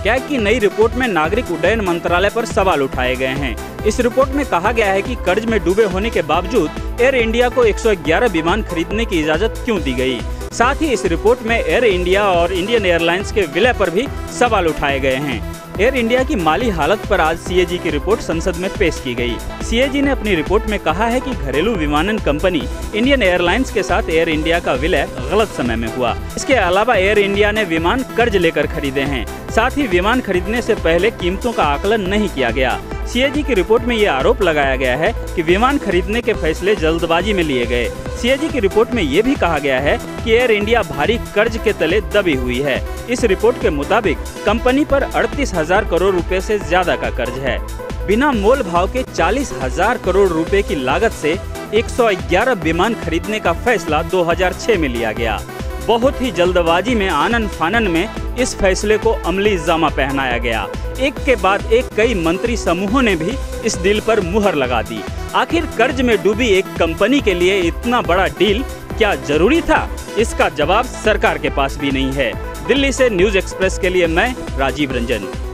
क्या कि नई रिपोर्ट में नागरिक उड्डयन मंत्रालय पर सवाल उठाए गए हैं। इस रिपोर्ट में कहा गया है कि कर्ज में डूबे होने के बावजूद एयर इंडिया को 111 विमान खरीदने की इजाजत क्यों दी गई। साथ ही इस रिपोर्ट में एयर इंडिया और इंडियन एयरलाइंस के विलय पर भी सवाल उठाए गए हैं। एयर इंडिया की माली हालत पर आज सीएजी की रिपोर्ट संसद में पेश की गई। सीएजी ने अपनी रिपोर्ट में कहा है कि घरेलू विमानन कंपनी इंडियन एयरलाइंस के साथ एयर इंडिया का विलय गलत समय में हुआ। इसके अलावा एयर इंडिया ने विमान कर्ज लेकर खरीदे हैं। साथ ही विमान खरीदने से पहले कीमतों का आकलन नहीं किया गया। सीएजी की रिपोर्ट में ये आरोप लगाया गया है कि विमान खरीदने के फैसले जल्दबाजी में लिए गए। सीएजी की रिपोर्ट में ये भी कहा गया है कि एयर इंडिया भारी कर्ज के तले दबी हुई है। इस रिपोर्ट के मुताबिक कंपनी पर 38,000 करोड़ रुपए से ज्यादा का कर्ज है। बिना मोल भाव के 40,000 करोड़ रुपए की लागत से 111 विमान खरीदने का फैसला 2006 में लिया गया। बहुत ही जल्दबाजी में आनन फानन में इस फैसले को अमली जामा पहनाया गया। एक के बाद एक कई मंत्री समूहों ने भी इस डील पर मुहर लगा दी। आखिर कर्ज में डूबी एक कंपनी के लिए इतना बड़ा डील क्या जरूरी था? इसका जवाब सरकार के पास भी नहीं है। दिल्ली से न्यूज़ एक्सप्रेस के लिए मैं राजीव रंजन।